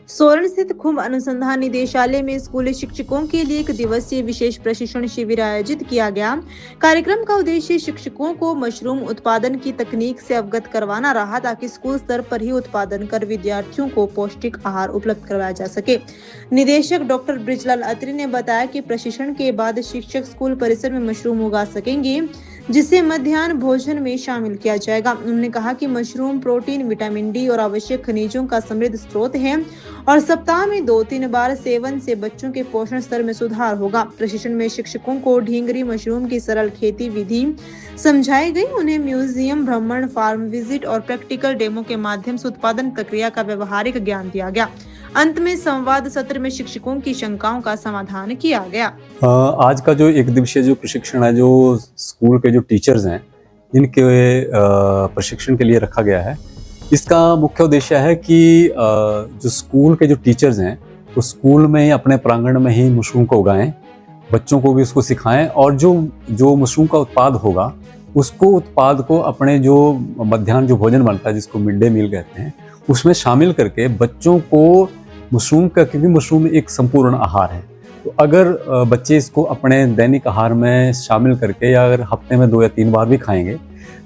सोलन स्थित खुम्ब अनुसंधान निदेशालय में स्कूली शिक्षकों के लिए 1 दिवसीय विशेष प्रशिक्षण शिविर आयोजित किया गया। कार्यक्रम का उद्देश्य शिक्षकों को मशरूम उत्पादन की तकनीक से अवगत करवाना रहा, ताकि स्कूल स्तर पर ही उत्पादन कर विद्यार्थियों को पौष्टिक आहार उपलब्ध करवाया जा सके। निदेशक डॉक्टर ब्रिजलाल अत्री ने बताया कि प्रशिक्षण के बाद शिक्षक स्कूल परिसर में मशरूम उगा सकेंगे, जिसे मध्याह्न भोजन में शामिल किया जाएगा। उन्होंने कहा कि मशरूम प्रोटीन, विटामिन डी और आवश्यक खनिजों का समृद्ध स्रोत है और सप्ताह में 2-3 बार सेवन से बच्चों के पोषण स्तर में सुधार होगा। प्रशिक्षण में शिक्षकों को ढींगरी मशरूम की सरल खेती विधि समझाई गई। उन्हें म्यूजियम भ्रमण, फार्म विजिट और प्रैक्टिकल डेमो के माध्यम से उत्पादन प्रक्रिया का व्यवहारिक ज्ञान दिया गया। अंत में संवाद सत्र में शिक्षकों की शंकाओं का समाधान किया गया। आज का जो 1 दिवसीय जो प्रशिक्षण है, जो स्कूल के जो टीचर्स हैं, इनके प्रशिक्षण के लिए रखा गया है। इसका मुख्य उद्देश्य है कि जो स्कूल के जो टीचर्स हैं वो स्कूल में ही अपने प्रांगण में ही मशरूम को उगाएं, बच्चों को भी उसको सिखाएं और जो मशरूम का उत्पाद होगा उसको उत्पाद को अपने जो मध्याह्न जो भोजन बनता है, जिसको मिड डे मील कहते हैं, उसमें शामिल करके बच्चों को मशरूम का, क्योंकि मशरूम एक संपूर्ण आहार है, तो अगर बच्चे इसको अपने दैनिक आहार में शामिल करके या अगर हफ्ते में 2 या 3 बार भी खाएंगे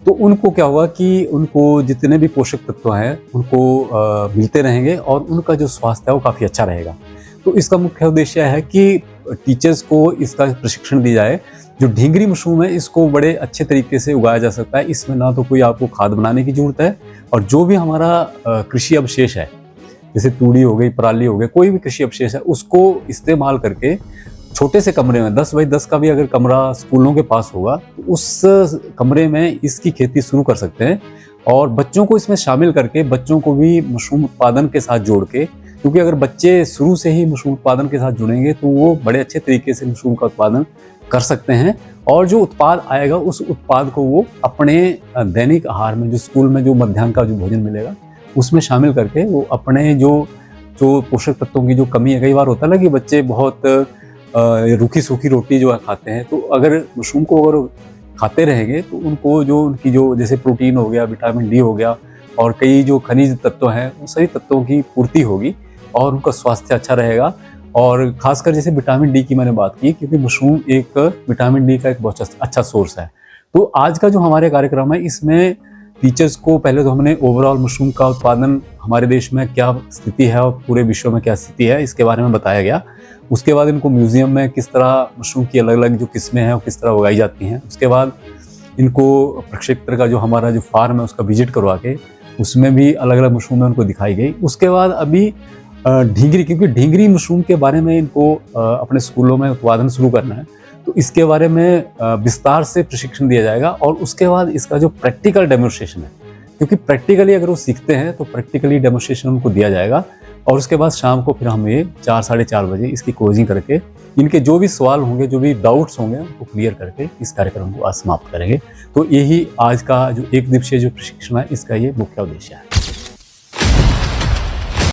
तो उनको क्या होगा कि उनको जितने भी पोषक तत्व हैं उनको मिलते रहेंगे और उनका जो स्वास्थ्य है वो काफ़ी अच्छा रहेगा। तो इसका मुख्य उद्देश्य है कि टीचर्स को इसका प्रशिक्षण दिया जाए। जो ढींगरी मशरूम है इसको बड़े अच्छे तरीके से उगाया जा सकता है। इसमें ना तो कोई आपको खाद बनाने की ज़रूरत है, और जो भी हमारा कृषि अवशेष है, जैसे तूड़ी हो गई, पराली हो गई, कोई भी कृषि अवशेष है, उसको इस्तेमाल करके छोटे से कमरे में 10 बाई 10 का भी अगर कमरा स्कूलों के पास होगा तो उस कमरे में इसकी खेती शुरू कर सकते हैं और बच्चों को इसमें शामिल करके बच्चों को भी मशरूम उत्पादन के साथ जोड़ के, क्योंकि अगर बच्चे शुरू से ही मशरूम उत्पादन के साथ जुड़ेंगे तो वो बड़े अच्छे तरीके से मशरूम का उत्पादन कर सकते हैं और जो उत्पाद आएगा उस उत्पाद को वो अपने दैनिक आहार में, जो स्कूल में जो मध्याह्न का जो भोजन मिलेगा उसमें शामिल करके वो अपने जो पोषक तत्वों की जो कमी है, कई बार होता है ना कि बच्चे बहुत रूखी सूखी रोटी जो है खाते हैं, तो अगर मशरूम को अगर खाते रहेंगे तो उनको जो उनकी जो जैसे प्रोटीन हो गया, विटामिन डी हो गया और कई जो खनिज तत्व हैं उन सभी तत्वों की पूर्ति होगी और उनका स्वास्थ्य अच्छा रहेगा। और खासकर जैसे विटामिन डी की मैंने बात की, क्योंकि मशरूम एक विटामिन डी का एक बहुत अच्छा सोर्स है। तो आज का जो हमारे कार्यक्रम है इसमें टीचर्स को पहले तो हमने ओवरऑल मशरूम का उत्पादन हमारे देश में क्या स्थिति है और पूरे विश्व में क्या स्थिति है इसके बारे में बताया गया। उसके बाद इनको म्यूजियम में किस तरह मशरूम की अलग अलग जो किस्में हैं वो किस तरह उगाई जाती हैं, उसके बाद इनको प्रक्षेत्र का जो हमारा जो फार्म है उसका विजिट करवा के उसमें भी अलग अलग मशरूमें उनको दिखाई गई। उसके बाद अभी ढींगरी, क्योंकि ढींगरी मशरूम के बारे में इनको अपने स्कूलों में उत्पादन शुरू करना है, तो इसके बारे में विस्तार से प्रशिक्षण दिया जाएगा और उसके बाद इसका जो प्रैक्टिकल डेमोन्स्ट्रेशन है, क्योंकि प्रैक्टिकली अगर वो सीखते हैं तो प्रैक्टिकली डेमोन्स्ट्रेशन उनको दिया जाएगा और उसके बाद शाम को फिर हम ये 4 साढ़े 4 बजे इसकी क्लोजिंग करके इनके जो भी सवाल होंगे, जो भी डाउट्स होंगे उनको क्लियर करके इस कार्यक्रम को आज समाप्त करेंगे। तो यही आज का जो 1 दिवसीय जो प्रशिक्षण है इसका ये मुख्य उद्देश्य है।